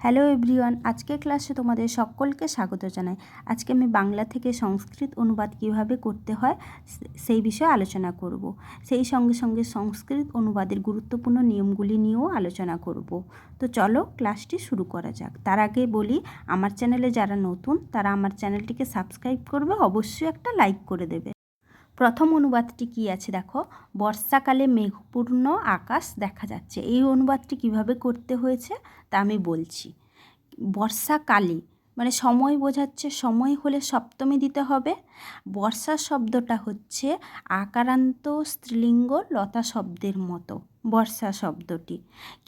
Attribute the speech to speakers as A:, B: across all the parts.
A: Hello everyone, আজকের ক্লাসে তোমাদের সকলকে স্বাগত জানাই। আজকে আমি বাংলা থেকে সংস্কৃত অনুবাদ কিভাবে করতে হয় সেই বিষয়ে আলোচনা করব। সেই সঙ্গে সঙ্গে সংস্কৃত অনুবাদের গুরুত্বপূর্ণ নিয়মগুলি নিয়েও আলোচনা করব। তো চলো ক্লাসটি শুরু করা যাক। তার আগে বলি, আমার চ্যানেলে যারা নতুন তারা আমার চ্যানেলটিকে সাবস্ক্রাইব করবে, অবশ্যই একটা লাইক করে দেবে। প্রথম অনুবাদটি কি আছে দেখো, বর্ষাকালে মেঘপূর্ণ আকাশ দেখা যাচ্ছে। এই অনুবাদটি কিভাবে করতে হয়েছে তা আমি বলছি। বর্ষাকালে মানে সময় বোঝাচ্ছে, সময় হলে সপ্তমী দিতে হবে। বর্ষা শব্দটা হচ্ছে আকারান্ত স্ত্রীলিঙ্গ লতা শব্দের মতো বর্ষা শব্দটি,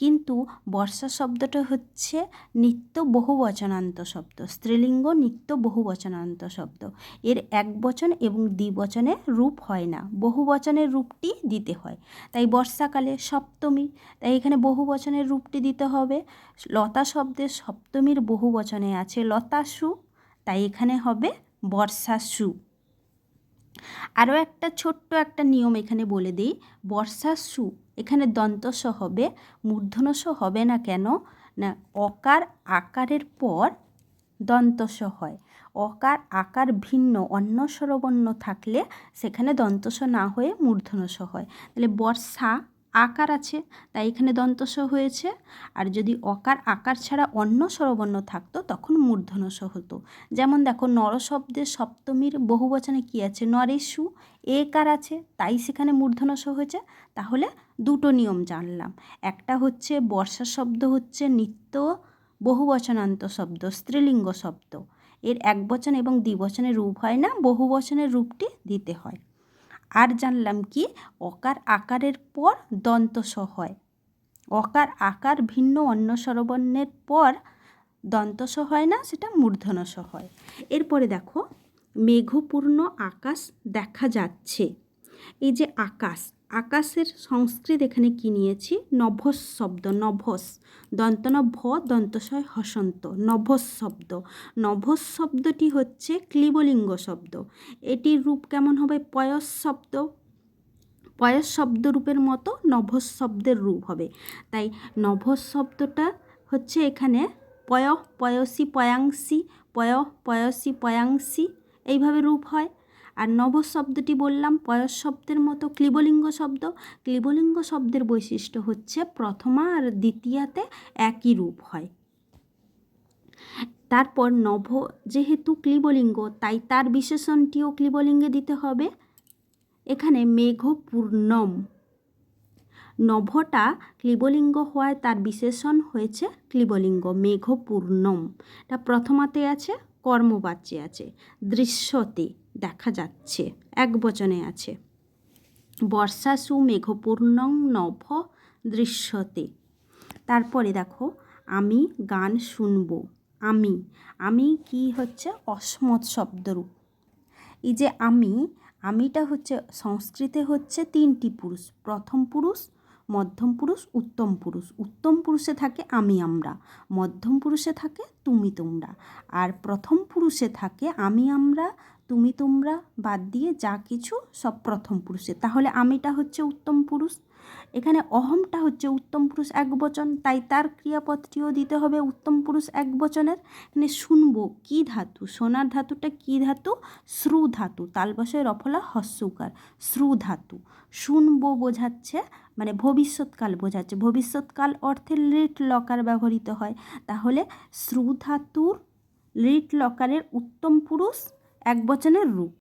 A: কিন্তু বর্ষা শব্দটা হচ্ছে নিত্য বহুবচনান্ত শব্দ, স্ত্রীলিঙ্গ নিত্য বহুবচনান্ত শব্দ। এর একবচন এবং দ্বিবচনের রূপ হয় না, বহুবচনের রূপটি দিতে হয়। তাই বর্ষাকালে সপ্তমী, তাই এখানে বহুবচনের রূপটি দিতে হবে। লতা শব্দের সপ্তমীর বহুবচনে আছে লতাসু, তাই এখানে হবে বর্ষাসু। আরও একটা ছোট্ট একটা নিয়ম এখানে বলে দিই, বর্ষাসু এখানে দন্তস হবে, মূর্ধনস হবে না। কেন না, অকার আকারের পর দন্তস হয়। অকার আকার ভিন্ন অন্য স্বরবর্ণ থাকলে সেখানে দন্তস না হয়ে মূর্ধনস হয়। তাহলে বর্ষা আকার আছে, তাই এখানে দন্তস হয়েছে। আর যদি অকার আকার ছাড়া অন্য স্বরবর্ণ থাকতো তখন মূর্ধনস হতো। যেমন দেখো, নর শব্দের সপ্তমীর বহুবচনে কি আছে, নরেষু, একার আছে, তাই সেখানে মূর্ধনস হয়েছে। তাহলে দুটো নিয়ম জানলাম। একটা হচ্ছে বর্ষা শব্দ হচ্ছে নিত্য বহুবচনান্ত শব্দ, স্ত্রীলিঙ্গ শব্দ, এর একবচন এবং দ্বিবচনের রূপ হয় না, বহুবচনের রূপটি দিতে হয়। আর জানলাম কি, অকার আকারের পর দন্তস হয়। অকার আকার ভিন্ন অন্য স্বরবর্ণের পর দন্তস হয় না, সেটা মূর্ধনস হয়। এরপরে দেখো, মেঘপূর্ণ আকাশ দেখা যাচ্ছে। এই যে আকাশ, আকাশের সংস্কৃত এখানে কি নিয়েছি, নভস শব্দ, নভস দন্তন ভ দন্তশয় হসন্ত, নভস শব্দ। নভস শব্দটি হচ্ছে ক্লিবলিঙ্গ শব্দ। এটির রূপ কেমন হবে, পয়স শব্দ, পয়স শব্দ রূপের মতো নভস শব্দের রূপ হবে। তাই নভস শব্দটা হচ্ছে এখানে পয় পয়সী পয়াংসি, পয় পয়সী পয়াংসি এইভাবে রূপ হয়। আর নভস শব্দটি বললাম পয়স শব্দের মতো ক্লিবলিঙ্গ শব্দ। ক্লিবলিঙ্গ শব্দের বৈশিষ্ট্য হচ্ছে প্রথমা আর দ্বিতীয়াতে একই রূপ হয়। তারপর নভ যেহেতু ক্লিবলিঙ্গ, তাই তার বিশেষণটিও ক্লিবলিঙ্গে দিতে হবে। এখানে মেঘপূর্ণম, নভটা ক্লিবলিঙ্গ হওয়ায় তার বিশেষণ হয়েছে ক্লিবলিঙ্গ, মেঘপূর্ণম। এটা প্রথমাতে আছে, কর্মবাচ্যে আছে। দৃশ্যতে দেখা যাচ্ছে, একবচনে আছে। বর্ষাসু মেঘপূর্ণং নভ দৃশ্যতে। তারপরে দেখো, আমি গান শুনবো। আমি, আমি কি হচ্ছে অসমত শব্দরূপ। এই যে আমি, আমিটা হচ্ছে সংস্কৃতে হচ্ছে তিনটি পুরুষ, প্রথম পুরুষ, মধ্যম পুরুষ, উত্তম পুরুষ। উত্তম পুরুষে থাকে আমি আমরা, মধ্যম পুরুষে থাকে তুমি তোমরা, আর প্রথম পুরুষে থাকে আমি আমরা তুমি তোমরা বাদ দিয়ে যা কিছু সব প্রথম পুরুষে। তাহলে আমিটা হচ্ছে উত্তম পুরুষ। এখানে অহমটা হচ্ছে উত্তম পুরুষ একবচন, তাই তার ক্রিয়াপদটিও দিতে হবে উত্তম পুরুষ একবচনের। এখানে শুনবো কি ধাতু, সোনার ধাতুটা কি ধাতু, শ্রু ধাতু, তালবশয় রফলা হস্যকার, শ্রু ধাতু। শুনবো বোঝাচ্ছে মানে ভবিষ্যৎকাল বোঝাচ্ছে, ভবিষ্যৎকাল অর্থে লিট লকার ব্যবহৃত হয়। তাহলে শ্রু ধাতুর লিট লকারের উত্তম পুরুষ একবচনের রূপ।